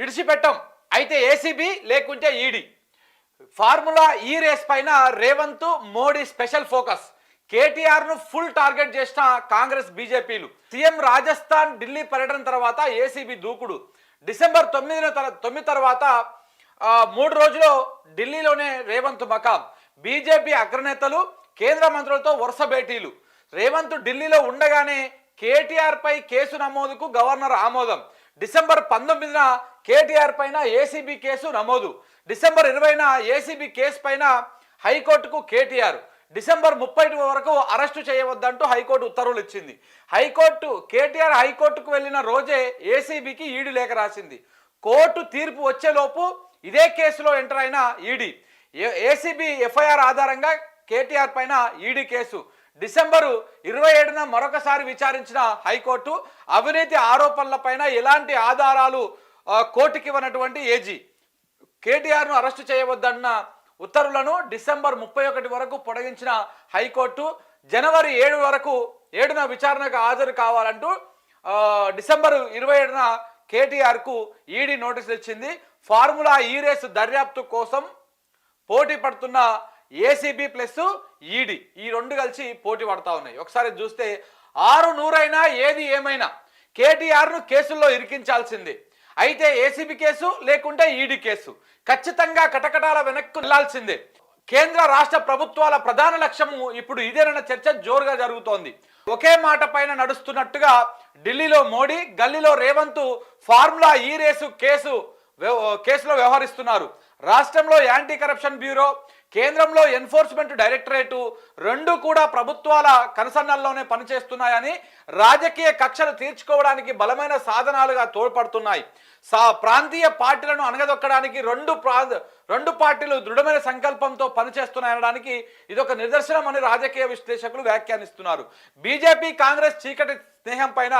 ఇడిచిపెట్టం. అయితే ఏసీబీ లేకుంటే ED. Formula ఈ రేస్ పైన రేవంత్ మోడీ స్పెషల్ ఫోకస్. కేటీఆర్ ను ఫుల్ టార్గెట్ చేసిన కాంగ్రెస్ బీజేపీలు. సీఎం రాజస్థాన్ ఢిల్లీ పర్యటన తర్వాత ఏసీబీ దూకుడు. డిసెంబర్ 9 తర్వాత 3 రోజులు ఢిల్లీలోనే రేవంత్ మకాం. బీజేపీ అగ్రనేతలు కేంద్ర మంత్రులతో వరుస భేటీలు. రేవంత్ ఢిల్లీలో ఉండగానే కేటీఆర్ పై కేసు నమోదుకు గవర్నర్ ఆమోదం. డిసెంబర్ 19న కేటీఆర్ పైన ఏసీబీ కేసు నమోదు. డిసెంబర్ 20న ఏసీబీ కేసు పైన హైకోర్టుకు కేటీఆర్. డిసెంబర్ 30 వరకు అరెస్టు చేయవద్దంటూ హైకోర్టు ఉత్తర్వులు ఇచ్చింది. కేటీఆర్ హైకోర్టుకు వెళ్ళిన రోజే ఏసీబీకి ఈడీ లేఖ రాసింది. కోర్టు తీర్పు వచ్చేలోపు ఇదే కేసులో ఎంటర్ అయిన ఈడీ. ఏసీబీ ఎఫ్ఐఆర్ ఆధారంగా కేటీఆర్ పైన ఈడీ కేసు. డిసెంబర్ 27న మరొకసారి విచారించిన హైకోర్టు. అవినీతి ఆరోపణలపైన ఎలాంటి ఆధారాలు కోర్టుకి ఇవ్వనటువంటి ఏజీ కేటీఆర్ను అరెస్టు చేయవద్దన్న ఉత్తర్వులను డిసెంబర్ 31 వరకు పొడిగించిన హైకోర్టు. జనవరి 7న విచారణకు హాజరు కావాలంటూ డిసెంబర్ 27న కేటీఆర్కు ఈడీ నోటీసులు ఇచ్చింది. ఫార్ములా ఈ రేసు దర్యాప్తు కోసం పోటీ పడుతున్న ఏసీబీ ప్లస్ ఈడీ ఈ రెండు కలిసి పోటీ పడతా ఉన్నాయి. ఒకసారి చూస్తే 600 ఏది ఏమైనా కేటీఆర్ను కేసుల్లో ఇరికించాల్సిందే. అయితే ఏసీబీ కేసు లేకుంటే ఈడీ కేసు ఖచ్చితంగా కటకటాల వెనక్కు వెళ్లాల్సిందే. కేంద్ర రాష్ట్ర ప్రభుత్వాల ప్రధాన లక్ష్యము ఇప్పుడు ఇదేనన్న చర్చ జోరుగా జరుగుతోంది. ఒకే మాట పైన నడుస్తున్నట్టుగా ఢిల్లీలో మోడీ, గల్లీలో రేవంత్ ఫార్ములా ఈ రేసు కేసులో వ్యవహరిస్తున్నారు. రాష్ట్రంలో యాంటీ కరప్షన్ బ్యూరో, కేంద్రంలో ఎన్ఫోర్స్మెంట్ డైరెక్టరేటు రెండు కూడా ప్రభుత్వాల కనుసన్నల్లోనే పనిచేస్తున్నాయని, రాజకీయ కక్షలు తీర్చుకోవడానికి బలమైన సాధనాలుగా తోడ్పడుతున్నాయి. ప్రాంతీయ పార్టీలను అణగదొక్కడానికి రెండు పార్టీలు దృఢమైన సంకల్పంతో పనిచేస్తున్నాయనడానికి ఇదొక నిదర్శనం అని రాజకీయ విశ్లేషకులు వ్యాఖ్యానిస్తున్నారు. బీజేపీ కాంగ్రెస్ చీకటి స్నేహం పైన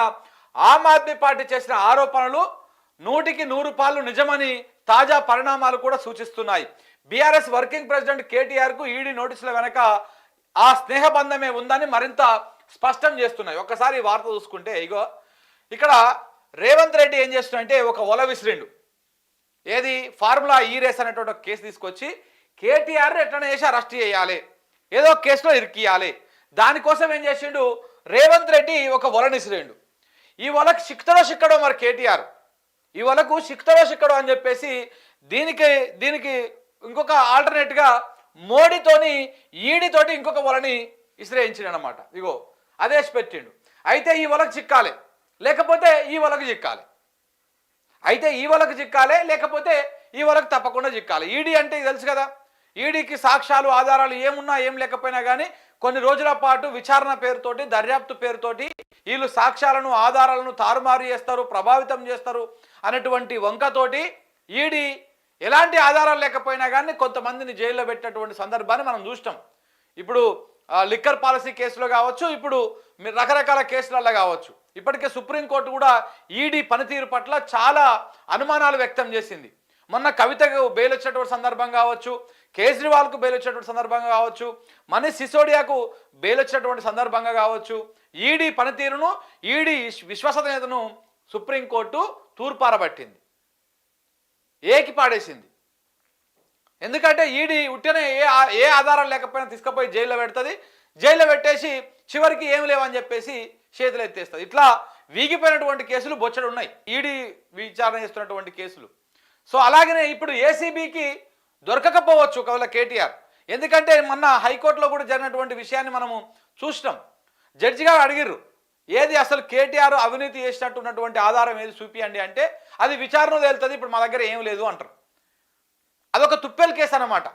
ఆమ్ ఆద్మీ పార్టీ చేసిన ఆరోపణలు 100కి 100 నిజమని తాజా పరిణామాలు కూడా సూచిస్తున్నాయి. బీఆర్ఎస్ వర్కింగ్ ప్రెసిడెంట్ కేటీఆర్ కు ఈడీ నోటీసుల వెనక ఆ స్నేహబంధమే ఉందని మరింత స్పష్టం చేస్తున్నాయి. ఒక్కసారి ఈ వార్త చూసుకుంటే ఇక్కడ రేవంత్ రెడ్డి ఏం చేస్తున్నాడంటే ఒక ఒల విసిరిండు. ఏది ఫార్ములా ఈ రేస్ అనేటువంటి కేసు తీసుకొచ్చి కేటీఆర్ ఎట్లనే చేసి అరెస్ట్ చేయాలి, ఏదో కేసులో ఇరికియాలి. దానికోసం ఏం చేసిండు రేవంత్ రెడ్డి ఒక ఒల విసిరిండు. ఈ ఒలకు చిక్కడో మరి కేటీఆర్ ఈ ఒలకు చిక్కడో అని చెప్పేసి దీనికి ఇంకొక ఆల్టర్నేట్గా మోడీతోని ఈడీతోటి ఇంకొక వలని ఇసిరేయించిండు అనమాట. అదే పెట్టిండు. అయితే ఈ వలకు చిక్కాలి లేకపోతే ఈ వలకు చిక్కాలి, లేకపోతే ఈ వలకు తప్పకుండా చిక్కాలి. ఈడీ అంటే తెలుసు కదా, ఈడీకి సాక్ష్యాలు ఆధారాలు ఏమున్నా ఏం లేకపోయినా కానీ కొన్ని రోజుల పాటు విచారణ పేరుతోటి, దర్యాప్తు పేరుతోటి వీళ్ళు సాక్ష్యాలను ఆధారాలను తారుమారు చేస్తారు, ప్రభావితం చేస్తారు అనేటువంటి వంకతోటి ఈడీ ఎలాంటి ఆధారాలు లేకపోయినా కానీ కొంతమందిని జైల్లో పెట్టినటువంటి సందర్భాన్ని మనం చూస్తాం. ఇప్పుడు లిక్కర్ పాలసీ కేసులో కావచ్చు, ఇప్పుడు రకరకాల కేసులలో కావచ్చు. ఇప్పటికే సుప్రీంకోర్టు కూడా ఈడీ పనితీరు పట్ల చాలా అనుమానాలు వ్యక్తం చేసింది. మొన్న కవితకు బెయిల్ వచ్చినటువంటి సందర్భం కావచ్చు, కేజ్రీవాల్కు బెయిల్ వచ్చినటువంటి సందర్భంగా కావచ్చు, మనీష్ సిసోడియాకు బెయిల్ వచ్చినటువంటి సందర్భంగా కావచ్చు, ఈడీ పనితీరును, ఈడీ విశ్వసనీయతను సుప్రీంకోర్టు తూర్పారబట్టింది, ఏకిపాడేసింది. ఎందుకంటే ఈడీ ఉట్టినే ఏ ఆధారం లేకపోయినా తీసుకుపోయి జైల్లో పెడుతుంది, జైల్లో పెట్టేసి చివరికి ఏం లేవని చెప్పేసి చేతులు ఎత్తేస్తుంది. ఇట్లా వీగిపోయినటువంటి కేసులు బొచ్చడు ఉన్నాయి, ఈడీ విచారణ చేస్తున్నటువంటి కేసులు. సో అలాగనే ఇప్పుడు ఏసీబీకి దొరకకపోవచ్చు ఒకవేళ కేటీఆర్. ఎందుకంటే మొన్న హైకోర్టులో కూడా జరిగినటువంటి విషయాన్ని మనము చూసినాం. జడ్జి గారు అడిగిర్రు, ఏది అసలు కేటీఆర్ అవినీతి చేసినట్టు ఉన్నటువంటి ఆధారం ఏది చూపియండి అంటే అది విచారణ తేలుతుంది, ఇప్పుడు మా దగ్గర ఏం లేదు అంటారు. అదొక తుప్పెల్ కేసు అనమాట,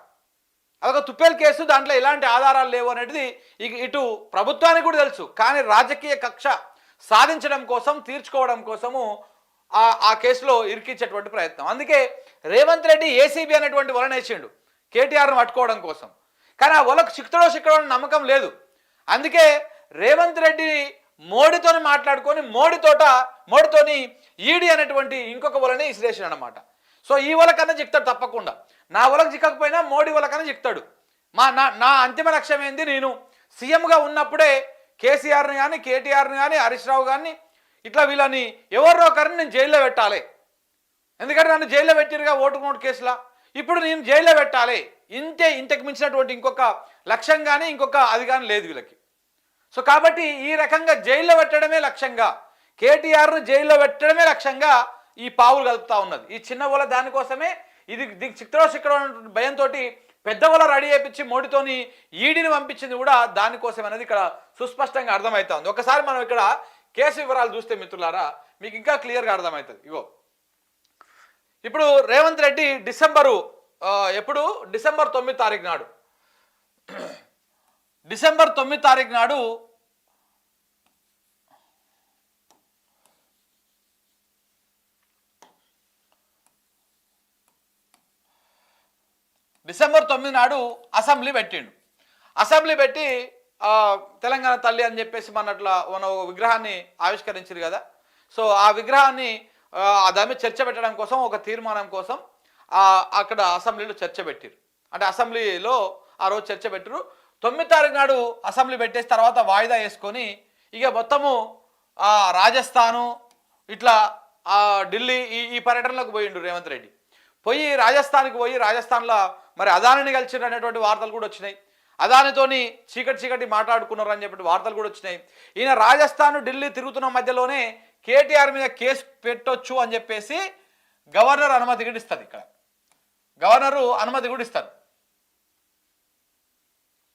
అదొక తుప్పెల్ కేసు. దాంట్లో ఎలాంటి ఆధారాలు లేవు అనేది ఇటు ప్రభుత్వానికి కూడా తెలుసు. కానీ రాజకీయ కక్ష సాధించడం కోసం, తీర్చుకోవడం కోసము ఆ కేసులో ఇరికించేటువంటి ప్రయత్నం. అందుకే రేవంత్ రెడ్డి ఏసీబీ అనేటువంటి వలనేసిండు కేటీఆర్ను పట్టుకోవడం కోసం. కానీ ఆ వలకు చిక్కడో నమ్మకం లేదు. అందుకే రేవంత్ రెడ్డి మోడీతోని మాట్లాడుకొని మోడీతోని ఈడీ అనేటువంటి ఇంకొక వలని ఇసిరేసాడు అనమాట. సో ఈ వలకన్నా చిక్తాడు తప్పకుండా. నా వలకు చిక్కకపోయినా మోడీ వలకన్నా చిక్తాడు. నా అంతిమ లక్ష్యం ఏంది, నేను సీఎంగా ఉన్నప్పుడే కేసీఆర్ని కానీ, కేటీఆర్ని కానీ, హరీష్ రావు కానీ ఇట్లా వీళ్ళని ఎవరో ఒకరిని నేను జైల్లో పెట్టాలి. ఎందుకంటే నన్ను జైల్లో పెట్టిరుగా ఓటు నోటు కేసులా, ఇప్పుడు నేను జైల్లో పెట్టాలి, ఇంతకు మించినటువంటి ఇంకొక లక్ష్యం కానీ ఇంకొక అది కానీ లేదు వీళ్ళకి. సో కాబట్టి ఈ రకంగా జైల్లో పెట్టడమే లక్ష్యంగా, కేటీఆర్ను జైల్లో పెట్టడమే లక్ష్యంగా ఈ పావులు కలుపుతా ఉన్నది. ఈ చిన్న వల దానికోసమే, ఇది చిత్ర భయంతో పెద్ద వల రెడీ చేయించి మోడీతోని ఈడీని పంపించింది కూడా దానికోసం అనేది ఇక్కడ సుస్పష్టంగా అర్థమవుతా ఉంది. ఒకసారి మనం ఇక్కడ కేసు వివరాలు చూస్తే మిత్రులారా మీకు ఇంకా క్లియర్గా అర్థమవుతుంది. ఇగో ఇప్పుడు రేవంత్ రెడ్డి డిసెంబర్ 9 తారీఖు నాడు డిసెంబర్ 9 తారీఖు నాడు అసెంబ్లీ పెట్టిండు. అసెంబ్లీ పెట్టి తెలంగాణ తల్లి అని చెప్పేసి మన విగ్రహాన్ని ఆవిష్కరించారు కదా. సో ఆ విగ్రహాన్ని దాని మీద చర్చ పెట్టడం కోసం, ఒక తీర్మానం కోసం అక్కడ అసెంబ్లీలో చర్చ పెట్టారు. అంటే అసెంబ్లీలో ఆ రోజు చర్చ పెట్టారు. 9 తారీఖు నాడు అసెంబ్లీ పెట్టేసి తర్వాత వాయిదా వేసుకొని ఇక మొత్తము రాజస్థాను ఇట్లా ఢిల్లీ ఈ పర్యటనలోకి పోయిండు రేవంత్ రెడ్డి. పోయి రాజస్థాన్లో మరి అదానిని కలిసిరు అనేటువంటి వార్తలు కూడా వచ్చినాయి. అదానితోని చీకటి మాట్లాడుకున్నారు అని చెప్పి వార్తలు కూడా వచ్చినాయి. ఈయన రాజస్థాన్ ఢిల్లీ తిరుగుతున్న మధ్యలోనే కేటీఆర్ మీద కేసు పెట్టొచ్చు అని చెప్పేసి గవర్నర్ అనుమతి కూడా ఇస్తుంది. ఇక్కడ గవర్నరు అనుమతి కూడా ఇస్తారు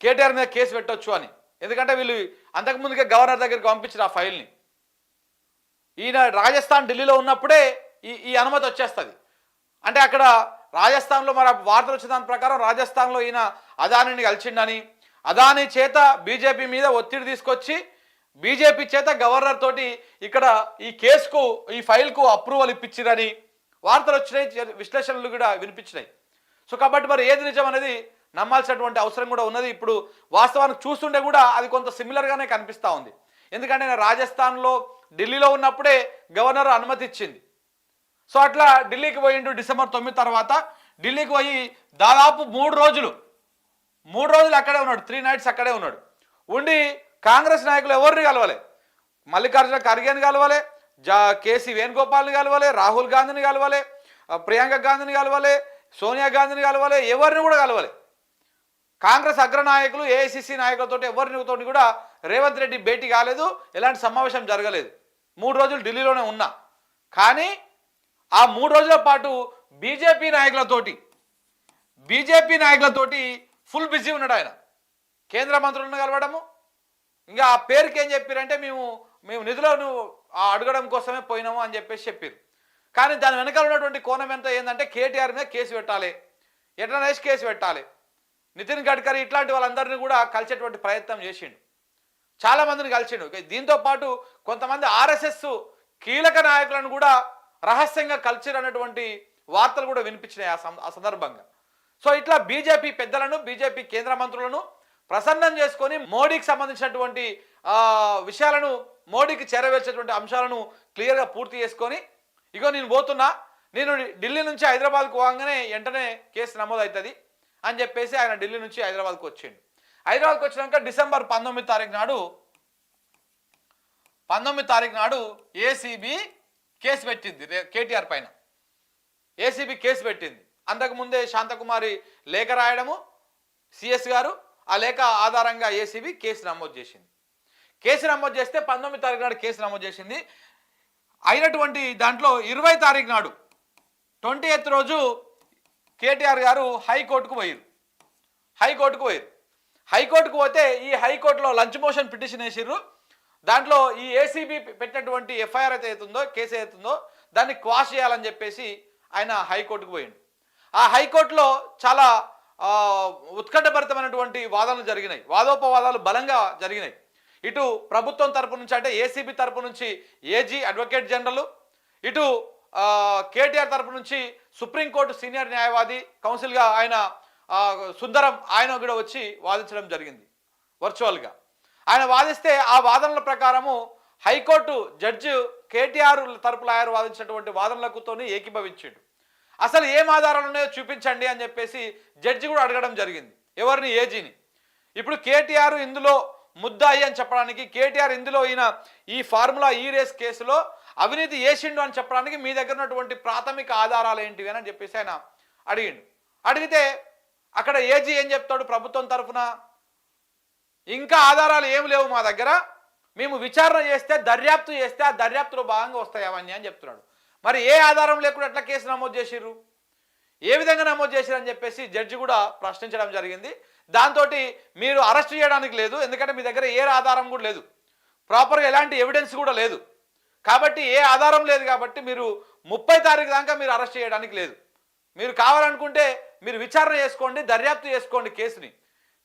కేటీఆర్ మీద కేసు పెట్టొచ్చు అని. ఎందుకంటే వీళ్ళు అంతకుముందుకే గవర్నర్ దగ్గరికి పంపించారు ఆ ఫైల్ని. ఈయన రాజస్థాన్ ఢిల్లీలో ఉన్నప్పుడే ఈ అనుమతి వచ్చేస్తుంది. అంటే అక్కడ రాజస్థాన్లో మరి వార్తలు వచ్చిన దాని ప్రకారం రాజస్థాన్లో ఈయన అదానిని కలిసిండని, అదాని చేత బీజేపీ మీద ఒత్తిడి తీసుకొచ్చి బీజేపీ చేత గవర్నర్ తోటి ఇక్కడ ఈ కేసుకు ఈ ఫైల్కు అప్రూవల్ ఇప్పించిరని వార్తలు వచ్చినాయి, విశ్లేషణలు కూడా వినిపించినాయి. సో కాబట్టి మరి ఏది నిజం అనేది నమ్మాల్సినటువంటి అవసరం కూడా ఉన్నది. ఇప్పుడు వాస్తవానికి చూస్తుంటే కూడా అది కొంత సిమిలర్గానే కనిపిస్తూ ఉంది. ఎందుకంటే నేను రాజస్థాన్లో ఢిల్లీలో ఉన్నప్పుడే గవర్నర్ అనుమతి ఇచ్చింది. సో అట్లా ఢిల్లీకి పోయిండు. డిసెంబర్ 9 తర్వాత ఢిల్లీకి పోయి దాదాపు 3 రోజులు అక్కడే ఉన్నాడు. 3 nights అక్కడే ఉన్నాడు. ఉండి కాంగ్రెస్ నాయకులు ఎవరిని కలవాలి, మల్లికార్జున ఖర్గేని కలవాలి, కేసీ వేణుగోపాల్ని కలవాలి, రాహుల్ గాంధీని కలవాలి, ప్రియాంక గాంధీని కలవాలి, సోనియా గాంధీని కలవాలి, ఎవరిని కూడా కలవాలి. కాంగ్రెస్ అగ్రనాయకులు ఏఐసిసి నాయకులతో ఎవరితో కూడా రేవంత్ రెడ్డి భేటీ కాలేదు, ఎలాంటి సమావేశం జరగలేదు. 3 రోజులు ఢిల్లీలోనే ఉన్నా. కానీ ఆ 3 రోజుల పాటు బీజేపీ నాయకులతోటి ఫుల్ బిజీ ఉన్నాడు ఆయన. కేంద్ర మంత్రులను కలవడము, ఇంకా ఆ పేరుకి ఏం చెప్పారంటే మేము నిధులను అడగడం కోసమే పోయినాము అని చెప్పేసి చెప్పారు. కానీ దాని వెనకాల ఉన్నటువంటి కోణం ఎంత ఏంటంటే కేటీఆర్ మీద కేసు పెట్టాలి, ఎట్లనేసి కేసు పెట్టాలి. నితిన్ గడ్కరీ ఇట్లాంటి వాళ్ళందరినీ కూడా కలిసేటువంటి ప్రయత్నం చేసిండు, చాలామందిని కలిసిండు. దీంతో పాటు కొంతమంది ఆర్ఎస్ఎస్ కీలక నాయకులను కూడా రహస్యంగా కలిసిరు అన్నటువంటి వార్తలు కూడా వినిపించినాయి ఆ సందర్భంగా. సో ఇట్లా బీజేపీ పెద్దలను, బీజేపీ కేంద్ర మంత్రులను ప్రసన్నం చేసుకొని మోడీకి సంబంధించినటువంటి విషయాలను, మోడీకి చేరవేర్చేటువంటి అంశాలను క్లియర్గా పూర్తి చేసుకొని ఇగో నేను పోతున్నా, నేను ఢిల్లీ నుంచి హైదరాబాద్కు పోగానే వెంటనే కేసు నమోదవుతుంది అని చెప్పేసి ఆయన ఢిల్లీ నుంచి హైదరాబాద్కు వచ్చిండు. హైదరాబాద్కు వచ్చినాక డిసెంబర్ 19 తారీఖు నాడు ఏసీబీ కేసు పెట్టింది కేటీఆర్ పైన. ఏసీబీ కేసు పెట్టింది. అంతకుముందే శాంతకుమారి లేఖ రాయడము సిఎస్ గారు, ఆ లేఖ ఆధారంగా ఏసీబీ కేసు నమోదు చేసింది. కేసు నమోదు చేస్తే 19 తారీఖు నాడు కేసు నమోదు చేసింది. అయినటువంటి దాంట్లో 20 తారీఖు నాడు 28th రోజు కేటీఆర్ గారు హైకోర్టుకు పోయారు. హైకోర్టుకు పోతే ఈ హైకోర్టులో లంచ్ మోషన్ పిటిషన్ వేసిర్రు. దాంట్లో ఈ ఏసీబీ పెట్టినటువంటి ఎఫ్ఐఆర్ అయితే అవుతుందో, కేసు అవుతుందో దాన్ని క్వాష్ చేయాలని చెప్పేసి ఆయన హైకోర్టుకు పోయిండు. ఆ హైకోర్టులో చాలా ఉత్కంఠభరితమైనటువంటి వాదనలు జరిగినాయి, వాదోపవాదాలు బలంగా జరిగినాయి. ఇటు ప్రభుత్వం తరపు నుంచి అంటే ఏసీబీ తరపు నుంచి ఏజీ అడ్వకేట్ జనరల్, ఇటు కేటీఆర్ తరపు నుంచి సుప్రీంకోర్టు సీనియర్ న్యాయవాది కౌన్సిల్గా ఆయన సుందరం ఆయన కూడా వచ్చి వాదించడం జరిగింది వర్చువల్గా. ఆయన వాదిస్తే ఆ వాదనల ప్రకారము హైకోర్టు జడ్జి కేటీఆర్ తరపు లాయర్ వాదించినటువంటి వాదనలకుతోని ఏకీభవించాడు. అసలు ఏం ఆధారాలు ఉన్నాయో చూపించండి అని చెప్పేసి జడ్జి కూడా అడగడం జరిగింది. ఎవరిని? ఏజీని. ఇప్పుడు కేటీఆర్ ఇందులో ముద్దాయి అని చెప్పడానికి, కేటీఆర్ ఇందులో ఈయన ఈ ఫార్ములా ఈ రేస్ కేసులో అవినీతి చేసిండు అని చెప్పడానికి మీ దగ్గర ఉన్నటువంటి ప్రాథమిక ఆధారాలు ఏంటివి అని చెప్పేసి ఆయన అడిగిండు. అడిగితే అక్కడ ఏజీ ఏం చెప్తాడు ప్రభుత్వం తరఫున, ఇంకా ఆధారాలు ఏమి లేవు మా దగ్గర, మేము విచారణ చేస్తే దర్యాప్తు చేస్తే ఆ దర్యాప్తులో భాగంగా వస్తాయి అవన్నీ అని చెప్తున్నాడు. మరి ఏ ఆధారం లేకుండా ఎట్లా కేసు నమోదు చేసిర్రు, ఏ విధంగా నమోదు చేసిరు అని చెప్పేసి జడ్జి కూడా ప్రశ్నించడం జరిగింది. దాంతో మీరు అరెస్ట్ చేయడానికి లేదు, ఎందుకంటే మీ దగ్గర ఏ ఆధారం కూడా లేదు, ప్రాపర్గా ఎలాంటి ఎవిడెన్స్ కూడా లేదు, కాబట్టి ఏ ఆధారం లేదు కాబట్టి మీరు 30 తారీఖు దాకా మీరు అరెస్ట్ చేయడానికి లేదు. మీరు కావాలనుకుంటే మీరు విచారణ చేసుకోండి, దర్యాప్తు చేసుకోండి కేసుని,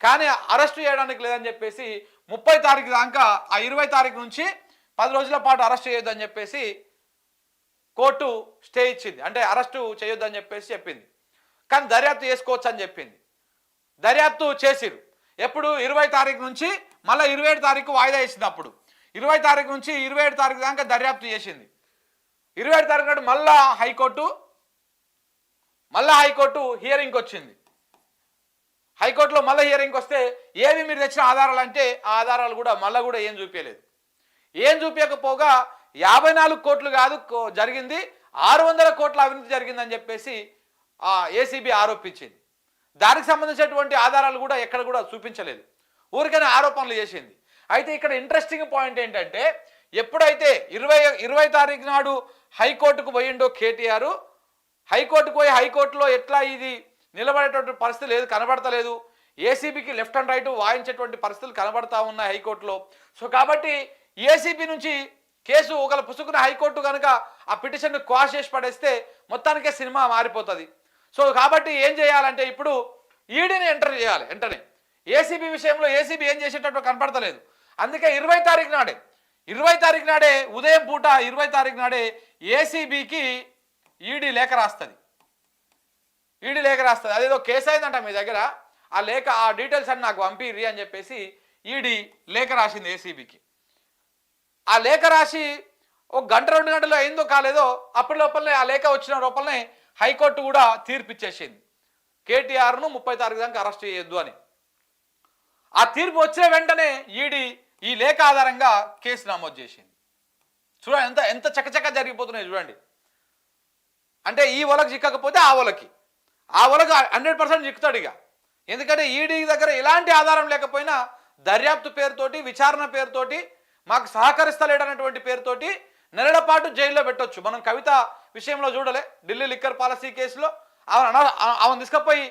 కానీ అరెస్ట్ చేయడానికి లేదని చెప్పేసి 30 తారీఖు దాకా ఆ 20 తారీఖు నుంచి 10 రోజుల పాటు అరెస్ట్ చేయొద్దని చెప్పేసి కోర్టు స్టే ఇచ్చింది. అంటే అరెస్టు చేయొద్దని చెప్పేసి చెప్పింది, కానీ దర్యాప్తు చేసుకోవచ్చు అని చెప్పింది. దర్యాప్తు చేసిరు. ఎప్పుడు 20 తారీఖు నుంచి మళ్ళీ 27 తారీఖు వాయిదా ఇచ్చింది. అప్పుడు 20 తారీఖు నుంచి 27 తారీఖు దాకా దర్యాప్తు చేసింది. 27 తారీఖు నాడు మళ్ళా హైకోర్టు హియరింగ్కి వచ్చింది. హైకోర్టులో మళ్ళీ హియరింగ్కి వస్తే ఏవి మీరు తెచ్చిన ఆధారాలు అంటే ఆ ఆధారాలు కూడా మళ్ళీ కూడా ఏం చూపించలేదు. ఏం చూపించకపోగా 54 కోట్లు కాదు జరిగింది, 600 కోట్ల అవినీతి జరిగిందని చెప్పేసి ఏసీబీ ఆరోపించింది. దానికి సంబంధించినటువంటి ఆధారాలు కూడా ఎక్కడ కూడా చూపించలేదు, ఊరికనే ఆరోపణలు చేసింది. అయితే ఇక్కడ ఇంట్రెస్టింగ్ పాయింట్ ఏంటంటే ఎప్పుడైతే 20 తారీఖు నాడు హైకోర్టుకు పోయిండో కేటీఆర్, హైకోర్టుకు పోయి హైకోర్టులో ఎట్లా ఇది నిలబడేటువంటి పరిస్థితి లేదు, కనబడతలేదు. ఏసీబీకి లెఫ్ట్ అండ్ రైట్ వాయించేటువంటి పరిస్థితులు కనబడతా ఉన్నాయి హైకోర్టులో. సో కాబట్టి ఏసీబీ నుంచి కేసు ఒకవేళ పుసుకున్న హైకోర్టు కనుక ఆ పిటిషన్ను క్వాష్ చేసి పడేస్తే మొత్తానికే సినిమా మారిపోతుంది. సో కాబట్టి ఏం చేయాలంటే ఇప్పుడు ఈడీని ఎంటర్ చేయాలి వెంటనే. ఏసీబీ విషయంలో ఏసీబీ ఏం చేసేటట్టు కనపడతలేదు. అందుకే 20 తారీఖు నాడే ఉదయం పూట 20 తారీఖు నాడే ఏసీబీకి ఈడీ లేఖ రాస్తుంది. అదేదో కేసు అయిందంట మీ దగ్గర, ఆ లేఖ ఆ డీటెయిల్స్ అని నాకు పంపిర్రి అని చెప్పేసి ఈడీ లేఖ రాసింది ఏసీబీకి. ఆ లేఖ రాసి 1 గంట 2 గంటలో అయిందో కాలేదో అప్పటి లోపలనే ఆ లేఖ వచ్చిన లోపలనే హైకోర్టు కూడా తీర్పు ఇచ్చేసింది, కేటీఆర్ను 30 తారీఖు దాకా అరెస్ట్ చేయొద్దు అని. ఆ తీర్పు వచ్చిన వెంటనే ఈడీ ఈ లేఖ ఆధారంగా కేసు నమోదు చేసింది. చూడండి ఎంత చకచక జరిగిపోతున్నాయి చూడండి. అంటే ఈ ఒలకు చిక్కకపోతే ఆ ఒలకు 100% చిక్కుతాడు ఇక. ఎందుకంటే ఈడీ దగ్గర ఎలాంటి ఆధారం లేకపోయినా దర్యాప్తు పేరుతోటి, విచారణ పేరుతోటి, మాకు సహకరిస్తలేడనేటువంటి పేరుతోటి నెలల పాటు జైల్లో పెట్టొచ్చు. మనం కవిత విషయంలో చూడలే, ఢిల్లీ లిక్కర్ పాలసీ కేసులో ఆమెను తీసుకుపోయి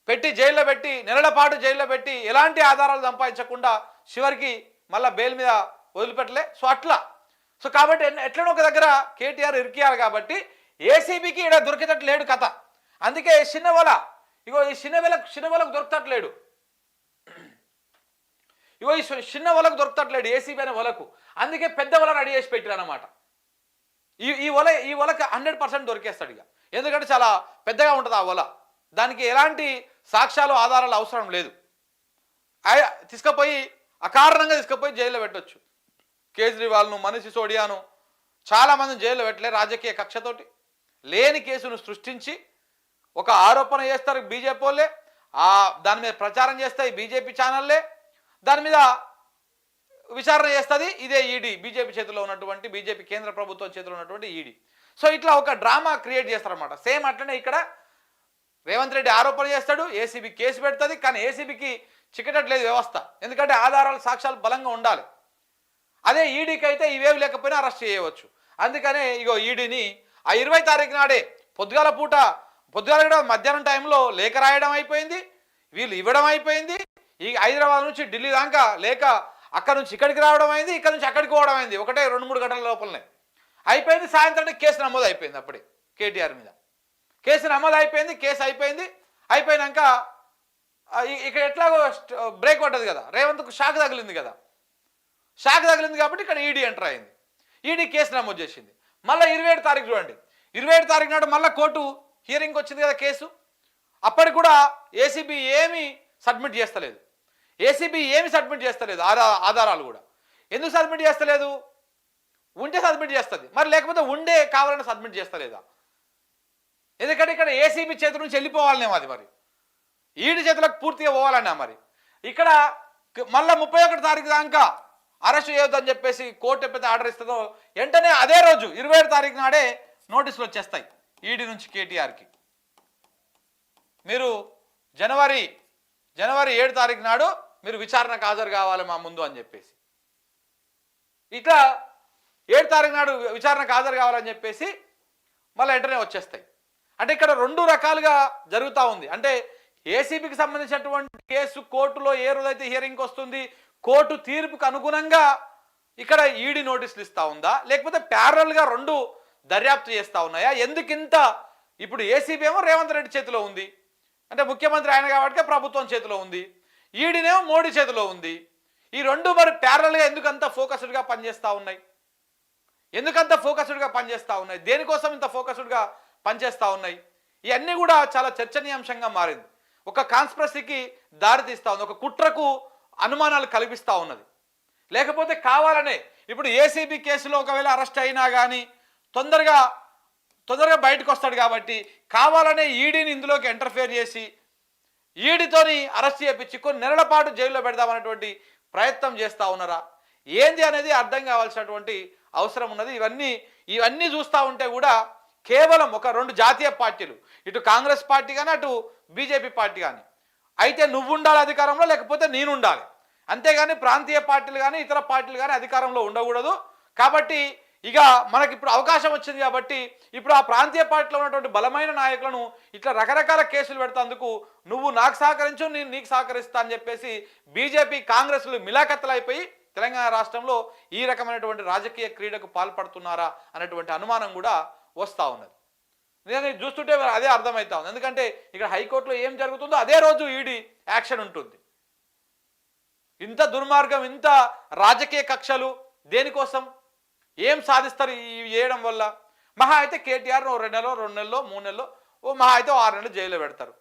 పెట్టి జైల్లో పెట్టి నెలల పాటు జైల్లో పెట్టి ఎలాంటి ఆధారాలు సంపాదించకుండా చివరికి మళ్ళీ బెయిల్ మీద వదిలిపెట్టలే. సో కాబట్టి ఎట్లనో ఒక దగ్గర కేటీఆర్ ఇరికియాలి కాబట్టి ఏసీబీకి ఇక్కడ దొరికేటట్టు లేడు కథ. అందుకే చిన్నవల ఇగో ఈ చిన్నవలకు దొరకట్లేడు, ఈ చిన్న వలకు దొరకట్లేడు ఏసీబీ అనే వలకు. అందుకే పెద్ద వల రెడీ చేసి పెట్టారు అన్నమాట. ఈ వలకు 100% దొరికేస్తాడు ఇక, ఎందుకంటే చాలా పెద్దగా ఉంటుంది ఆ వల, దానికి ఎలాంటి సాక్ష్యాలు ఆధారాలు అవసరం లేదు. తీసుకుపోయి అకారణంగా తీసుకుపోయి జైల్లో పెట్టొచ్చు. కేజ్రీవాల్ను, మనీష్ సిసోడియాను చాలామంది జైల్లో పెట్టలే, రాజకీయ కక్షతోటి లేని కేసును సృష్టించి ఒక ఆరోపణ చేస్తారు బీజేపీ వాళ్ళే, దాని మీద ప్రచారం చేస్తాయి బీజేపీ ఛానల్లే, దాని మీద విచారణ చేస్తుంది ఇదే ఈడీ, బీజేపీ చేతిలో ఉన్నటువంటి, బీజేపీ కేంద్ర ప్రభుత్వం చేతిలో ఉన్నటువంటి ఈడీ. సో ఇట్లా ఒక డ్రామా క్రియేట్ చేస్తారన్నమాట. సేమ్ అట్లనే ఇక్కడ రేవంత్ రెడ్డి ఆరోపణ చేస్తాడు, ఏసీబీ కేసు పెడుతుంది, కానీ ఏసీబీకి చిక్కటట్లేదు వ్యవస్థ, ఎందుకంటే ఆధారాలు సాక్ష్యాలు బలంగా ఉండాలి. అదే ఈడీకి అయితే ఇవేవి లేకపోయినా అరెస్ట్ చేయవచ్చు. అందుకనే ఇగో ఈడీని ఆ 20 తారీఖు నాడే పొద్దుగాల కూడా మధ్యాహ్నం టైంలో లేఖ రాయడం అయిపోయింది, వీళ్ళు ఇవ్వడం అయిపోయింది. ఈ హైదరాబాద్ నుంచి ఢిల్లీ దాకా లేక అక్కడ నుంచి ఇక్కడికి రావడం అయింది, ఇక్కడ నుంచి అక్కడికి పోవడం అయింది, ఒకటే 2-3 గంటల లోపలనే అయిపోయింది. సాయంత్రం కేసు నమోదు అయిపోయింది. అప్పుడే కేటీఆర్ మీద కేసు నమోదు అయిపోయింది. కేసు అయిపోయినాక ఇక్కడ ఎట్లాగో బ్రేక్ పడ్డది కదా, రేవంత్కు షాక్ తగిలింది కాబట్టి ఇక్కడ ఈడీ ఎంటర్ అయింది. ఈడీ కేసు నమోదు చేసింది. మళ్ళీ 27 తారీఖు చూడండి, 27 తారీఖు నాడు మళ్ళీ కోర్టు హియరింగ్కి వచ్చింది కదా కేసు. అప్పటికి కూడా ఏసీబీ ఏమీ సబ్మిట్ చేస్తలేదు, ఆధారాలు కూడా. ఎందుకు సబ్మిట్ చేస్తలేదు? ఉంటే సబ్మిట్ చేస్తుంది, మరి లేకపోతే ఉండే కావాలని సబ్మిట్ చేస్తలేదా? ఎందుకంటే ఇక్కడ ఏసీబీ చేతి నుంచి వెళ్ళిపోవాలనేమో అది, మరి ఈడీ చేతులకు పూర్తిగా పోవాలన్నా. మరి ఇక్కడ మళ్ళీ 31 తారీఖు దాకా అరెస్ట్ చేయొద్దని చెప్పేసి కోర్టు ఎప్పుడైతే ఆర్డర్ ఇస్తుందో వెంటనే అదే రోజు 27 తారీఖు నాడే నోటీసులు వచ్చేస్తాయి ఈడీ నుంచి కేటీఆర్కి. మీరు జనవరి 7 తారీఖు నాడు మీరు విచారణకు హాజరు కావాలి మా ముందు అని చెప్పేసి, ఇట్లా 7 తారీఖు నాడు విచారణకు హాజరు కావాలని చెప్పేసి మళ్ళీ వెంటనే వచ్చేస్తాయి. అంటే ఇక్కడ 2 రకాలుగా జరుగుతూ ఉంది. అంటే ఏసీబీకి సంబంధించినటువంటి కేసు కోర్టులో ఏ రోజైతే హియరింగ్కి వస్తుంది, కోర్టు తీర్పుకు అనుగుణంగా ఇక్కడ ఈడీ నోటీసులు ఇస్తూ ఉందా, లేకపోతే ప్యారల్గా 2 దర్యాప్తు చేస్తూ ఉన్నాయా? ఎందుకింత ఇప్పుడు ఏసీబీ ఏమో రేవంత్ రెడ్డి చేతిలో ఉంది, అంటే ముఖ్యమంత్రి ఆయన కాబట్టి ప్రభుత్వం చేతిలో ఉంది, ఈడీనేమో మోడీ చేతిలో ఉంది. ఈ 2 మరి ప్యారల్గా ఎందుకంత ఫోకస్డ్గా పనిచేస్తూ ఉన్నాయి? ఎందుకంత ఫోకస్డ్గా పనిచేస్తూ ఉన్నాయి? దేనికోసం ఇంత ఫోకస్డ్గా పనిచేస్తూ ఉన్నాయి? ఇవన్నీ కూడా చాలా చర్చనీయాంశంగా మారింది. ఒక కాన్స్పిరసీకి దారితీస్తూ ఉంది, ఒక కుట్రకు అనుమానాలు కల్పిస్తూ ఉన్నది. లేకపోతే కావాలనే ఇప్పుడు ఏసీబీ కేసులో ఒకవేళ అరెస్ట్ అయినా కానీ తొందరగా బయటకు వస్తాడు కాబట్టి కావాలనే ఈడీని ఇందులోకి ఇంటర్ఫేర్ చేసి ఈడీతోని అరెస్ట్ చేయించి కొన్ని నెలల పాటు జైల్లో పెడదామన్నటువంటి ప్రయత్నం చేస్తూ ఉన్నారా? ఏంది అనేది అర్థం కావాల్సినటువంటి అవసరం ఉన్నది. ఇవన్నీ చూస్తూ ఉంటే కూడా కేవలం ఒక 2 జాతీయ పార్టీలు, ఇటు కాంగ్రెస్ పార్టీ కానీ అటు బీజేపీ పార్టీ కానీ, అయితే నువ్వు ఉండాలి అధికారంలో, లేకపోతే నేను ఉండాలి, అంతేగాని ప్రాంతీయ పార్టీలు కానీ ఇతర పార్టీలు కానీ అధికారంలో ఉండకూడదు. కాబట్టి ఇక మనకి ఇప్పుడు అవకాశం వచ్చింది కాబట్టి ఇప్పుడు ఆ ప్రాంతీయ పార్టీలో ఉన్నటువంటి బలమైన నాయకులను ఇట్లా రకరకాల కేసులు పెడతాందుకు నువ్వు నాకు సహకరించు, నేను నీకు సహకరిస్తా అని చెప్పేసి బీజేపీ కాంగ్రెస్లు మిలాఖత్తలైపోయి తెలంగాణ రాష్ట్రంలో ఈ రకమైనటువంటి రాజకీయ క్రీడకు పాల్పడుతున్నారా అనేటువంటి అనుమానం కూడా వస్తూ ఉన్నది. నేను చూస్తుంటే అదే అర్థమవుతా ఉంది. ఎందుకంటే ఇక్కడ హైకోర్టులో ఏం జరుగుతుందో అదే రోజు ఈడీ యాక్షన్ ఉంటుంది. ఇంత దుర్మార్గం, ఇంత రాజకీయ కక్షలు దేనికోసం? ఏం సాధిస్తారు ఇవి చేయడం వల్ల? మహా అయితే కేటీఆర్ 2 నెలలో 2 నెలలో 3 నెలలో మహా అయితే 6 నెలలు జైల్లో పెడతారు.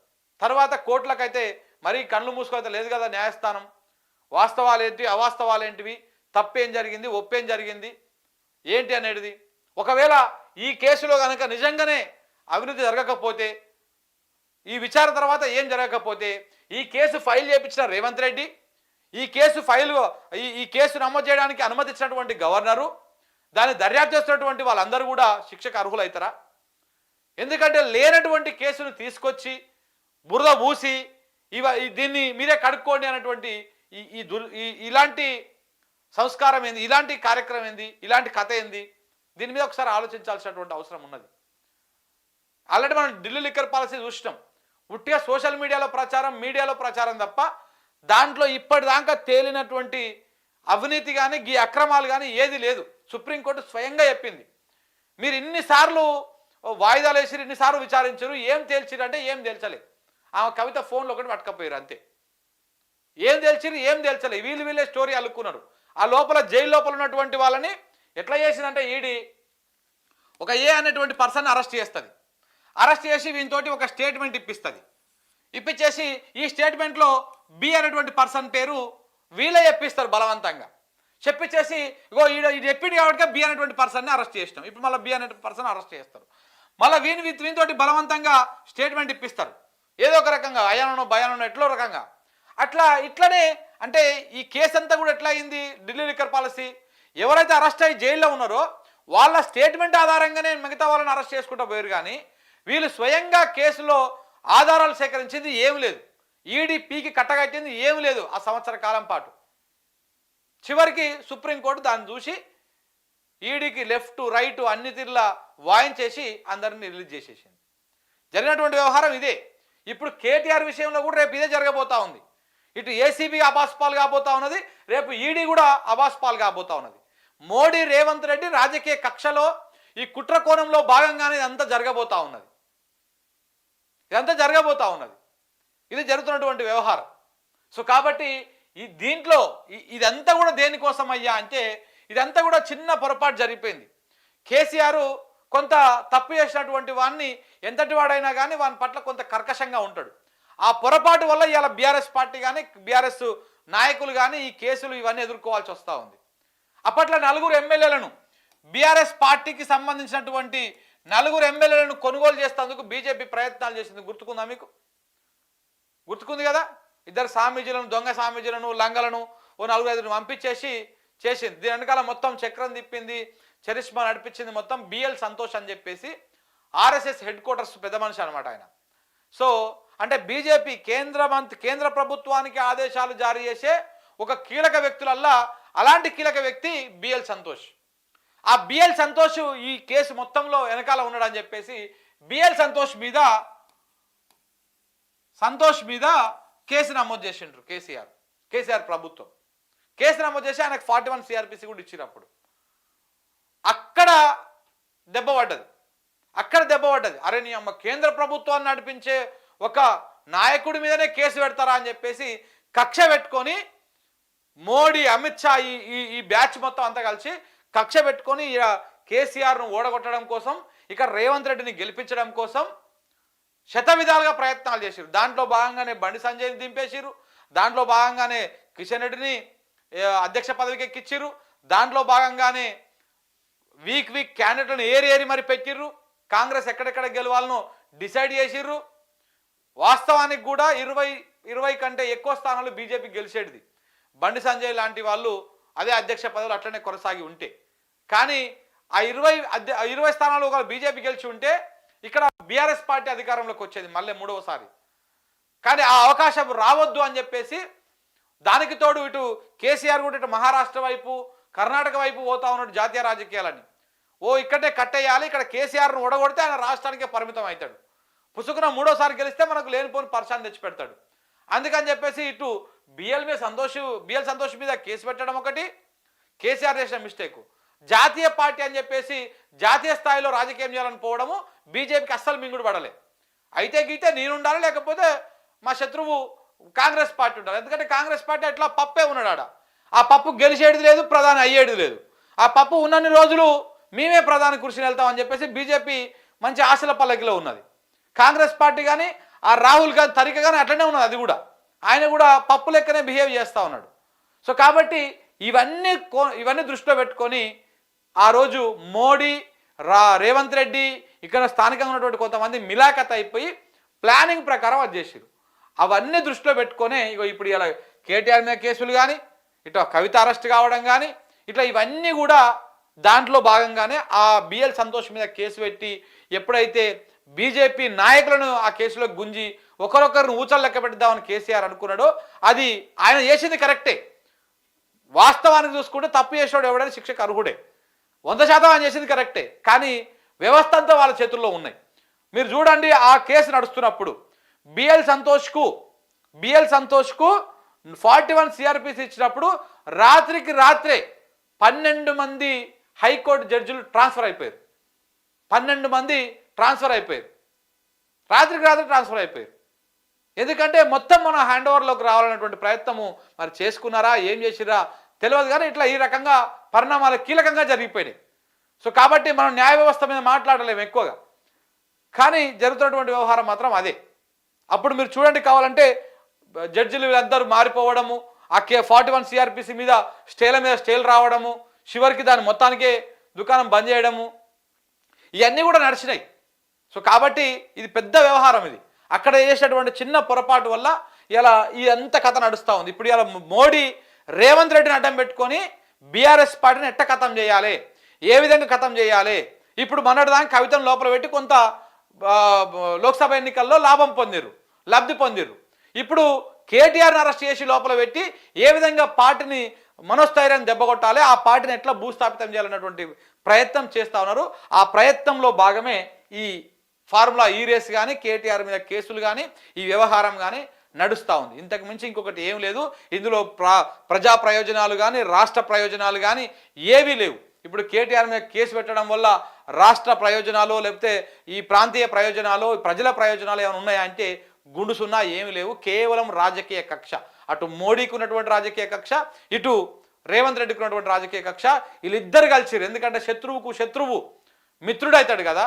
తర్వాత కోర్టులకైతే మరీ కళ్ళు మూసుకోఅయితే లేదు కదా న్యాయస్థానం. వాస్తవాలు ఏంటి, అవాస్తవాలు ఏంటివి, తప్పేం జరిగింది, ఒప్పేం జరిగింది ఏంటి అనేది. ఒకవేళ ఈ కేసులో కనుక నిజంగానే అవినీతి జరగకపోతే, ఈ విచారణ తర్వాత ఏం జరగకపోతే, ఈ కేసు ఫైల్ చేయించిన రేవంత్ రెడ్డి, ఈ కేసు నమోదు చేయడానికి అనుమతించినటువంటి గవర్నరు, దాన్ని దర్యాప్తు చేస్తున్నటువంటి వాళ్ళందరూ కూడా శిక్షకు అర్హులవుతారా? ఎందుకంటే లేనటువంటి కేసును తీసుకొచ్చి బురద పూసి దీన్ని మీరే కడుక్కోండి అన్నటువంటి ఇలాంటి సంస్కారం ఏంది, ఇలాంటి కార్యక్రమం ఏంది, ఇలాంటి కథ ఏంది? దీని మీద ఒకసారి ఆలోచించాల్సినటువంటి అవసరం ఉన్నది. ఆల్రెడీ మనం ఢిల్లీ లిక్కర్ పాలసీ చూసినాం. ఉట్టిగా సోషల్ మీడియాలో ప్రచారం తప్ప దాంట్లో ఇప్పటిదాకా తేలినటువంటి అవినీతి కానీ ఈ అక్రమాలు కానీ ఏది లేదు. సుప్రీంకోర్టు స్వయంగా చెప్పింది. మీరు ఇన్నిసార్లు వాయిదాలు వేసిరు, ఇన్నిసార్లు విచారించారు, ఏం తేల్చిరు అంటే ఏం తేల్చలేదు. ఆమె కవిత ఫోన్లో ఒకటి పట్టుకపోయారు అంతే. ఏం తేల్చలే. వీళ్ళే స్టోరీ అల్లుకున్నారు. ఆ లోపల జైలు లోపల ఉన్నటువంటి వాళ్ళని ఎట్లా చేసిందంటే ఈడీ ఒక ఏ అనేటువంటి పర్సన్ అరెస్ట్ చేస్తుంది. అరెస్ట్ చేసి వీనితోటి ఒక స్టేట్మెంట్ ఇప్పించేసి ఈ స్టేట్మెంట్లో బి అనేటువంటి పర్సన్ పేరు వీళ్ళే చెప్పిస్తారు బలవంతంగా. చెప్పించేసి ఇగో ఇది చెప్పింది కాబట్టి బి అనేటువంటి పర్సన్ని అరెస్ట్ చేసినాం, ఇప్పుడు మళ్ళీ బి అనేటువంటి పర్సన్ అరెస్ట్ చేస్తారు. మళ్ళీ వీనితోటి బలవంతంగా స్టేట్మెంట్ ఇప్పిస్తారు. ఏదో ఒక రకంగా అయానో భయానో ఎట్లో రకంగా ఇట్లనే. అంటే ఈ కేసు అంతా కూడా ఎట్లా అయింది? ఢిల్లీ లిక్కర్ పాలసీ ఎవరైతే అరెస్ట్ అయ్యి జైల్లో ఉన్నారో వాళ్ళ స్టేట్మెంట్ ఆధారంగానే మిగతా వాళ్ళని అరెస్ట్ చేసుకుంటూ పోయారు. కానీ వీళ్ళు స్వయంగా కేసులో ఆధారాలు సేకరించింది ఏమి లేదు, ఈడీ పీకి కట్టగట్టింది ఏమి లేదు ఆ సంవత్సర కాలం పాటు. చివరికి సుప్రీంకోర్టు దాన్ని చూసి ఈడీకి లెఫ్ట్ రైట్ అన్ని తీరులా వాయించేసి అందరినీ రిలీజ్ చేసేసింది. జరిగినటువంటి వ్యవహారం ఇదే. ఇప్పుడు కేటీఆర్ విషయంలో కూడా రేపు ఇదే జరగబోతా ఉంది. ఇటు ఏసీబీ అబాస్పాలు కాబోతా ఉన్నది, రేపు ఈడీ కూడా అబాస్పాలు కాబోతా ఉన్నది. మోడీ రేవంత్ రెడ్డి రాజకీయ కక్షలో ఈ కుట్ర కోణంలో భాగంగానే ఇదంతా జరగబోతా ఉన్నది. ఇది జరుగుతున్నటువంటి వ్యవహారం. సో కాబట్టి దీంట్లో ఇదంతా కూడా దేనికోసం అయ్యా అంటే ఇదంతా కూడా చిన్న పొరపాటు జరిగిపోయింది. కేసీఆర్ కొంత తప్పు చేసినటువంటి వాడిని ఎంతటి వాడైనా కానీ వాని పట్ల కొంత కర్కశంగా ఉంటాడు. ఆ పొరపాటు వల్ల ఇవాళ బీఆర్ఎస్ పార్టీ కానీ బీఆర్ఎస్ నాయకులు కానీ ఈ కేసులు ఇవన్నీ ఎదుర్కోవాల్సి వస్తూ ఉంది. అప్పట్లో 4 ఎమ్మెల్యేలను బీఆర్ఎస్ పార్టీకి సంబంధించినటువంటి 4 ఎమ్మెల్యేలను కొనుగోలు చేసేందుకు బీజేపీ ప్రయత్నాలు చేసింది. గుర్తుకుందా మీకు? గుర్తుకుంది కదా. 2 సామీజీలను, దొంగ సామీజీలను, లంగలను 4-5 పంపించేసి చేసింది. దీని వెనకాల మొత్తం చక్రం తిప్పింది, చరిష్మా నడిపించింది మొత్తం బిఎల్ సంతోష్ అని చెప్పేసి ఆర్ఎస్ఎస్ హెడ్ క్వార్టర్స్ పెద్ద మనిషి అనమాట ఆయన. సో అంటే బీజేపీ కేంద్ర ప్రభుత్వానికి ఆదేశాలు జారీ చేసే ఒక కీలక వ్యక్తులల్లా అలాంటి కీలక వ్యక్తి బిఎల్ సంతోష్. ఆ బిఎల్ సంతోష్ ఈ కేసు మొత్తంలో వెనకాల ఉన్నాడని చెప్పేసి బిఎల్ సంతోష్ మీద కేసు నమోదు చేసిండ్రు కేసీఆర్ ప్రభుత్వం. కేసు నమోదు చేసి ఆయనకు 41 సిఆర్పిసి కూడా ఇచ్చినప్పుడు అక్కడ దెబ్బ పడ్డది. అరే నీ అమ్మ, కేంద్ర ప్రభుత్వాన్ని నడిపించే ఒక నాయకుడి మీదనే కేసు పెడతారా అని చెప్పేసి కక్ష పెట్టుకొని మోడీ, అమిత్ షా ఈ బ్యాచ్ మొత్తం అంతా కలిసి కక్ష పెట్టుకొని కేసీఆర్ను ఓడగొట్టడం కోసం, ఇక రేవంత్ రెడ్డిని గెలిపించడం కోసం శతవిధాలుగా ప్రయత్నాలు చేసిరు. దాంట్లో భాగంగానే బండి సంజయ్ని దింపేసిరు, దాంట్లో భాగంగానే కిషన్ రెడ్డిని అధ్యక్ష పదవికి ఎక్కిచ్చిర్రు, దాంట్లో భాగంగానే వీక్ క్యాండిడేట్లను ఏరి మరి పెట్టిర్రు. కాంగ్రెస్ ఎక్కడెక్కడ గెలవాలనో డిసైడ్ చేసిర్రు. వాస్తవానికి కూడా 20 కంటే ఎక్కువ స్థానాలు బీజేపీ గెలిచేటిది. బండి సంజయ్ లాంటి వాళ్ళు అదే అధ్యక్ష పదవులు అట్లనే కొనసాగి ఉంటే, కానీ ఆ 20 స్థానాలు ఒక బీజేపీ గెలిచి ఉంటే ఇక్కడ బీఆర్ఎస్ పార్టీ అధికారంలోకి వచ్చేది మళ్ళీ మూడవసారి. కానీ ఆ అవకాశం రావద్దు అని చెప్పేసి దానికి తోడు ఇటు కేసీఆర్ కూడా ఇటు మహారాష్ట్ర వైపు, కర్ణాటక వైపు పోతా ఉన్నాడు జాతీయ రాజకీయాలని. ఇక్కడే కట్టేయాలి, ఇక్కడ కేసీఆర్ను ఓడగొడితే ఆయన రాష్ట్రానికే పరిమితం అవుతాడు, పుసుకున మూడోసారి గెలిస్తే మనకు లేనిపోని పర్షాన్ని తెచ్చి పెడతాడు. అందుకని చెప్పేసి ఇటు బిఎల్ సంతోష్ మీద కేసు పెట్టడం ఒకటి కేసీఆర్ చేసిన మిస్టేక్. జాతీయ పార్టీ అని చెప్పేసి జాతీయ స్థాయిలో రాజకీయం చేయాలని పోవడము బీజేపీకి అస్సలు మింగుడు పడలే. అయితే గీతే నేనుండాలి, లేకపోతే మా శత్రువు కాంగ్రెస్ పార్టీ ఉండాలి. ఎందుకంటే కాంగ్రెస్ పార్టీ అట్లా పప్పే ఉన్నాడు ఆడ. ఆ పప్పు గెలిచేది లేదు, ప్రధాని అయ్యేది లేదు. ఆ పప్పు ఉన్నన్ని రోజులు మేమే ప్రధాని కుర్చీని వెళ్తామని చెప్పేసి బీజేపీ మంచి ఆశల పల్లకిలో ఉన్నది. కాంగ్రెస్ పార్టీ కానీ ఆ రాహుల్ గాంధీ తరిక కానీ అట్లనే ఉన్నది. అది కూడా ఆయన కూడా పప్పు లెక్కనే బిహేవ్ చేస్తూ ఉన్నాడు. సో కాబట్టి ఇవన్నీ దృష్టిలో పెట్టుకొని ఆ రోజు మోడీ, రేవంత్ రెడ్డి, ఇక్కడ స్థానికంగా ఉన్నటువంటి కొంతమంది మిలాఖత్ అయిపోయి ప్లానింగ్ ప్రకారం అది చేసారు. అవన్నీ దృష్టిలో పెట్టుకొని ఇప్పుడు ఇలా కేటీఆర్ మీద కేసులు కానీ, ఇట్లా కవిత అరెస్ట్ కావడం కానీ, ఇట్లా ఇవన్నీ కూడా దాంట్లో భాగంగానే ఆ బిఎల్ సంతోష్ మీద కేసు పెట్టి ఎప్పుడైతే బీజేపీ నాయకులను ఆ కేసులో గుంజి ఒకరొకరిని ఊచలు లెక్క పెడదామని కేసీఆర్ అనుకున్నాడో అది ఆయన చేసింది కరెక్టే. వాస్తవానికి చూసుకుంటే తప్పు చేసేవాడు ఎవడైనా శిక్షకు అర్హుడే. 100% ఆయన చేసింది కరెక్టే. కానీ వ్యవస్థ అంతా వాళ్ళ చేతుల్లో ఉన్నాయి. మీరు చూడండి, ఆ కేసు నడుస్తున్నప్పుడు బిఎల్ సంతోష్కు 41 సిఆర్పిసి ఇచ్చినప్పుడు రాత్రికి రాత్రే 12 మంది హైకోర్టు జడ్జిలు ట్రాన్స్ఫర్ అయిపోయారు. 12 మంది రాత్రికి రాత్రి ట్రాన్స్ఫర్ అయిపోయారు. ఎందుకంటే మొత్తం మన హ్యాండ్ ఓవర్లోకి రావాలన్నటువంటి ప్రయత్నము మరి చేసుకున్నారా, ఏం చేసిరా తెలియదు. కానీ ఇట్లా ఈ రకంగా పరిణామాలు కీలకంగా జరిగిపోయినాయి. సో కాబట్టి మనం న్యాయ వ్యవస్థ మీద మాట్లాడలేము ఎక్కువగా, కానీ జరుగుతున్నటువంటి వ్యవహారం మాత్రం అదే. అప్పుడు మీరు చూడండి, కావాలంటే జడ్జిలు వీళ్ళందరూ మారిపోవడము, ఆ 41 సిఆర్పిసి మీద స్టేలు రావడము, చివరికి దాని మొత్తానికే దుకాణం బంద్ చేయడము, ఇవన్నీ కూడా నడిచినాయి. సో కాబట్టి ఇది పెద్ద వ్యవహారం. ఇది అక్కడ చేసేటువంటి చిన్న పొరపాటు వల్ల ఇలా ఈ అంత కథ నడుస్తూ ఉంది. ఇప్పుడు ఇలా మోడీ రేవంత్ రెడ్డిని అడ్డం పెట్టుకొని బీఆర్ఎస్ పార్టీని ఎట్ట ఖతం చేయాలి, ఏ విధంగా ఖతం చేయాలి. ఇప్పుడు మొన్నటిదాకా కవితను లోపల పెట్టి కొంత లోక్సభ ఎన్నికల్లో లబ్ధి పొందిరు. ఇప్పుడు కేటీఆర్ని అరెస్ట్ చేసి లోపల పెట్టి ఏ విధంగా పార్టీని మనోస్థైర్యాన్ని దెబ్బకొట్టాలి, ఆ పార్టీని ఎట్లా భూస్థాపితం చేయాలన్నటువంటి ప్రయత్నం చేస్తూ ఉన్నారు. ఆ ప్రయత్నంలో భాగమే ఈ ఫార్ములా ఈ రేస్ కానీ, కేటీఆర్ మీద కేసులు కానీ, ఈ వ్యవహారం కానీ నడుస్తూ ఉంది. ఇంతకు మించి ఇంకొకటి ఏం లేదు. ఇందులో ప్రజా ప్రయోజనాలు కానీ, రాష్ట్ర ప్రయోజనాలు కానీ ఏవీ లేవు. ఇప్పుడు కేటీఆర్ మీద కేసు పెట్టడం వల్ల రాష్ట్ర ప్రయోజనాలు, లేకపోతే ఈ ప్రాంతీయ ప్రయోజనాలు, ప్రజల ప్రయోజనాలు ఏమైనా ఉన్నాయా అంటే గుండు సున్నా ఏమి లేవు. కేవలం రాజకీయ కక్ష. అటు మోడీకి ఉన్నటువంటి రాజకీయ కక్ష, ఇటు రేవంత్ రెడ్డికి ఉన్నటువంటి రాజకీయ కక్ష. వీళ్ళిద్దరు కలిసిరు. ఎందుకంటే శత్రువుకు శత్రువు మిత్రుడు అవుతాడు కదా.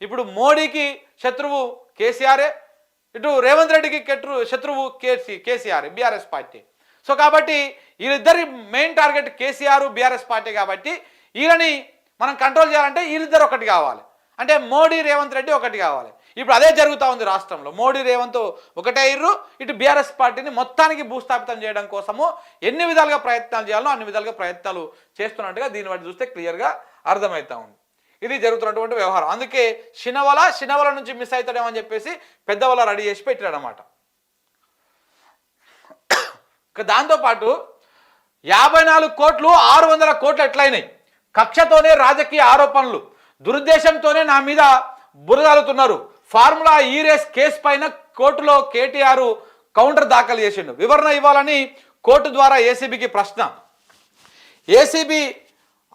ఇప్పుడు మోడీకి శత్రువు కేసీఆరే, ఇటు రేవంత్ రెడ్డికి శత్రువు కేసీఆర్, బీఆర్ఎస్ పార్టీ. సో కాబట్టి వీళ్ళిద్దరి main target KCR, BRS party. కాబట్టి వీళ్ళని మనం కంట్రోల్ చేయాలంటే వీళ్ళిద్దరు ఒకటి కావాలి. అంటే మోడీ, రేవంత్ రెడ్డి ఒకటి కావాలి. ఇప్పుడు అదే జరుగుతూ ఉంది రాష్ట్రంలో. మోడీ రేవంత్ ఒకటే ఇర్రు, ఇటు బీఆర్ఎస్ పార్టీని మొత్తానికి భూస్థాపితం చేయడం కోసము ఎన్ని విధాలుగా ప్రయత్నాలు చేయాలో అన్ని విధాలుగా ప్రయత్నాలు చేస్తున్నట్టుగా దీన్ని బట్టి చూస్తే క్లియర్గా అర్థమవుతా ఉంది. ఇది జరుగుతున్నటువంటి వ్యవహారం. అందుకే శినవల నుంచి మిస్ అవుతాడేమో అని చెప్పేసి పెద్దవల రెడీ చేసి పెట్టాడు అనమాట. దాంతోపాటు 54 కోట్లు 600 కోట్లు ఎట్లయినాయి? కక్షతోనే రాజకీయ ఆరోపణలు, దురుద్దేశంతోనే నా మీద బురదలుతున్నారు. ఫార్ములా ఈ రేస్ కేసు పైన కోర్టులో కేటీఆర్ కౌంటర్ దాఖలు చేసిండు. వివరణ ఇవ్వాలని కోర్టు ద్వారా ఏసీబీకి ప్రశ్న. ఏసీబీ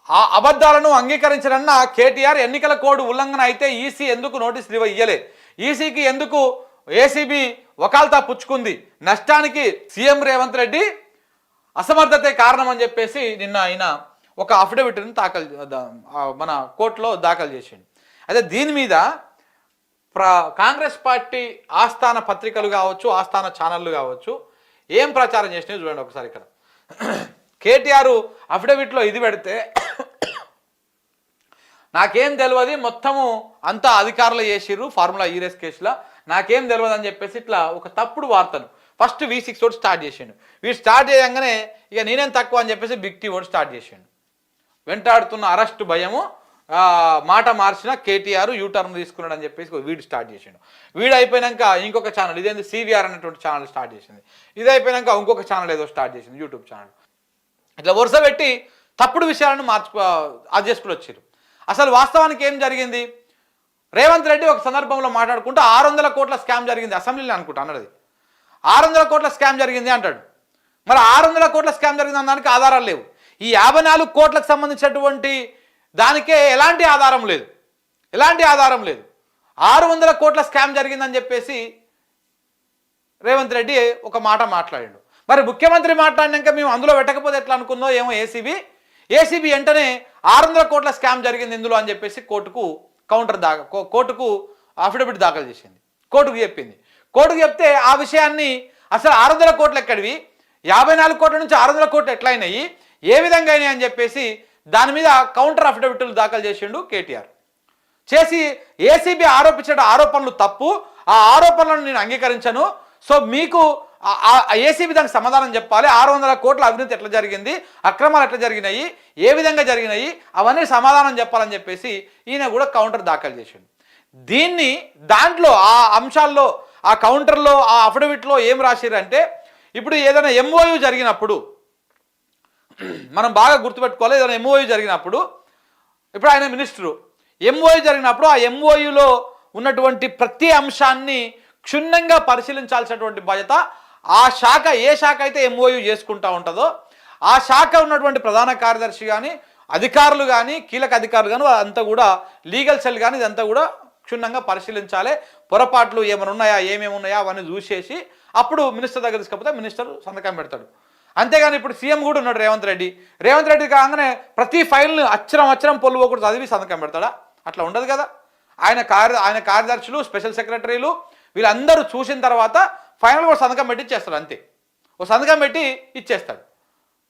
ఆ అబద్ధాలను అంగీకరించనన్న కేటీఆర్, ఎన్నికల కోడ్ ఉల్లంఘన అయితే ఈసీ ఎందుకు నోటీసులు ఇవ్వలే? ఈసీకి ఎందుకు ఏసీబీ వకాల్తా పుచ్చుకుంది? నష్టానికి సీఎం రేవంత్ రెడ్డి అసమర్థతే కారణం అని చెప్పేసి నిన్న ఆయన ఒక అఫిడవిట్ని మన కోర్టులో దాఖలు చేసిండు. అయితే దీని మీద కాంగ్రెస్ పార్టీ ఆస్థాన పత్రికలు కావచ్చు, ఆస్థాన ఛానళ్ళు కావచ్చు ఏం ప్రచారం చేసినాయి చూడండి ఒకసారి. ఇక్కడ కేటీఆర్ అఫిడవిట్లో ఇది పెడితే, నాకేం తెలియదు, మొత్తము అంతా అధికారులు చేసిర్రు ఫార్ములా ఈ రేస్ కేసులో, నాకేం తెలియదు అని చెప్పేసి ఇట్లా ఒక తప్పుడు వార్తను ఫస్ట్ V6 తోటి స్టార్ట్ చేసిండు. వీడు స్టార్ట్ చేయగానే ఇక నేనేం తక్కువ అని చెప్పేసి బిగ్ టీ ఓడి స్టార్ట్ చేసిండు. వెంటాడుతున్న అరెస్టు భయము, మాట మార్చిన కేటీఆర్ యూటర్న్ తీసుకున్నాడు అని చెప్పేసి వీడు స్టార్ట్ చేసిండు. వీడు అయిపోయినాక ఇంకొక ఛానల్, ఇదేంటి CVR అనేటువంటి ఛానల్ స్టార్ట్ చేసింది. ఇది అయిపోయినాక ఇంకొక ఛానల్ ఏదో స్టార్ట్ చేసింది, యూట్యూబ్ ఛానల్. ఇట్లా వరుస పెట్టి తప్పుడు విషయాలను అది చేసుకుని వచ్చారు. అసలు వాస్తవానికి ఏం జరిగింది? రేవంత్ రెడ్డి ఒక సందర్భంలో మాట్లాడుకుంటూ 600 కోట్ల స్కామ్ జరిగింది అసెంబ్లీలో అనుకుంటా అన్నది. 600 కోట్ల స్కామ్ జరిగింది అంటాడు. మరి 600 కోట్ల స్కామ్ జరిగింది అనడానికి ఆధారాలు లేవు. ఈ 54 కోట్లకు సంబంధించినటువంటి దానికే ఎలాంటి ఆధారం లేదు, 600 కోట్ల స్కామ్ జరిగిందని చెప్పేసి రేవంత్ రెడ్డి ఒక మాట మాట్లాడాడు. మరి ముఖ్యమంత్రి మాట్లాడినాక మేము అందులో పెట్టకపోతే ఎట్లా అనుకుందో ఏమో ఏసీబీ వెంటనే 600 కోట్ల స్కామ్ జరిగింది ఇందులో అని చెప్పేసి కోర్టుకు అఫిడవిట్ దాఖలు చేసింది. కోర్టుకు చెప్తే ఆ విషయాన్ని అసలు 600 కోట్లు ఎక్కడివి, 54 కోట్ల నుంచి 600 కోట్లు ఎట్లయినాయి, ఏ విధంగా అయినాయి అని చెప్పేసి దాని మీద కౌంటర్ అఫిడవిట్లు దాఖలు చేసిండు కేటీఆర్. చేసి ఏసీబీ ఆరోపించిన ఆరోపణలు తప్పు, ఆ ఆరోపణలను నేను అంగీకరించను, సో మీకు ఏసీబీ దానికి సమాధానం చెప్పాలి, 600 కోట్ల అవినీతి ఎట్లా జరిగింది, అక్రమాలు ఎట్లా జరిగినాయి, ఏ విధంగా జరిగినాయి, అవన్నీ సమాధానం చెప్పాలని చెప్పేసి ఈయన కూడా కౌంటర్ దాఖలు చేసిండు. దాంట్లో ఆ అంశాల్లో, ఆ కౌంటర్లో, ఆ అఫిడవిట్లో ఏం రాసిరంటే, ఇప్పుడు ఏదైనా MOU జరిగినప్పుడు మనం బాగా గుర్తుపెట్టుకోవాలి. ఏదైనా MOU జరిగినప్పుడు, ఇప్పుడు ఆయన మినిస్టరు, MOU జరిగినప్పుడు ఆ MOUలో ఉన్నటువంటి ప్రతి అంశాన్ని క్షుణ్ణంగా పరిశీలించాల్సినటువంటి బాధ్యత ఆ శాఖ, ఏ శాఖ అయితే MOU చేసుకుంటూ ఉంటుందో ఆ శాఖ ఉన్నటువంటి ప్రధాన కార్యదర్శి కానీ, అధికారులు కానీ, కీలక అధికారులు కానీ, అంతా కూడా లీగల్ సెల్ కానీ ఇదంతా కూడా క్షుణ్ణంగా పరిశీలించాలి. పొరపాట్లు ఏమైనా ఉన్నాయా, ఏమేమి ఉన్నాయా అవన్నీ చూసేసి అప్పుడు మినిస్టర్ దగ్గర తీసుకపోతే మినిస్టర్ సంతకం పెడతాడు. అంతేగాని ఇప్పుడు సీఎం కూడా ఉన్నాడు రేవంత్ రెడ్డి కాగానే ప్రతి ఫైల్ను అక్షరం పొల్లు ఒకటి చదివి సంతకం పెడతాడా? అట్లా ఉండదు కదా. ఆయన కార్యదర్శులు, స్పెషల్ సెక్రటరీలు వీళ్ళందరూ చూసిన తర్వాత ఫైనల్ కూడా సంతకం పెట్టి ఇచ్చేస్తాడు. అంతే, ఓ సంతకం పెట్టి ఇచ్చేస్తాడు.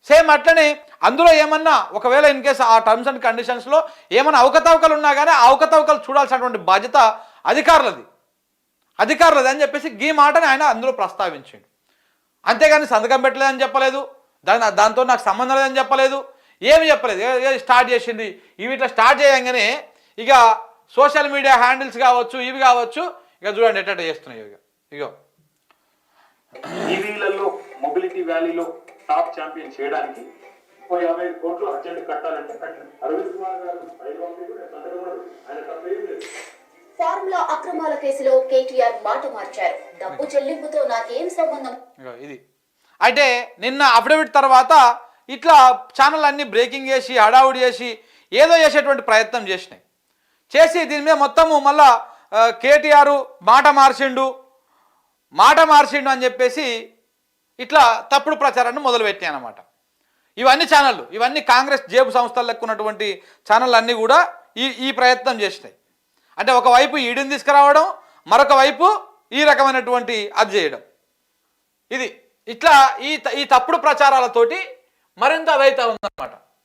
సేమ్ అట్లనే అందులో ఏమన్నా ఒకవేళ ఇన్ కేసు ఆ టర్మ్స్ అండ్ కండిషన్స్లో ఏమైనా అవకతవకలు ఉన్నా కానీ ఆ అవకతవకలు చూడాల్సినటువంటి బాధ్యత అధికారులది అని చెప్పేసి ఈ మాటని ఆయన అందులో ప్రస్తావించాడు. అంతేగాని సంతకం పెట్టలేదని చెప్పలేదు, దాంతో నాకు సంబంధం లేదని చెప్పలేదు, ఏమి చెప్పలేదు. స్టార్ట్ చేసింది ఇవి ఇట్లా స్టార్ట్ చేయగానే ఇక సోషల్ మీడియా హ్యాండిల్స్ కావచ్చు, ఇవి కావచ్చు, ఇక చూడండి ఎట్ట చేస్తున్నాయి. ఇగో ఈవీలలో మొబిలిటీ వ్యాలీలో టాప్ ఛాంపియన్ చేయడానికి 50 కోట్లు అర్జెంట్ కట్టాలంటే కట్టండి. అరవింద్ కుమార్ గారు ఫార్ములా అక్రమాల కేసులో కేటీఆర్ మాట మార్చారు. డబ్బు చెల్లింపుతో నాకేం సంబంధం? ఇది అంటే నిన్న అఫిడవిట్ తర్వాత ఇట్లా ఛానల్ అన్ని బ్రేకింగ్ చేసి హడావుడి చేసి ఏదో చేసేటువంటి ప్రయత్నం చేసి దీని మీద మొత్తము మళ్ళా కేటీఆర్ మాట మార్చిండు అని చెప్పేసి ఇట్లా తప్పుడు ప్రచారాన్ని మొదలుపెట్టాయి అన్నమాట. ఇవన్నీ కాంగ్రెస్ జేబు సంస్థలకు ఉన్నటువంటి ఛానల్ అన్నీ కూడా ఈ ప్రయత్నం చేసినాయి. అంటే ఒకవైపు ఈడీని తీసుకురావడం, మరొక వైపు ఈ రకమైనటువంటి అది చేయడం. ఇట్లా ఈ తప్పుడు ప్రచారాలతోటి మరింత అదైతే ఉందన్నమాట.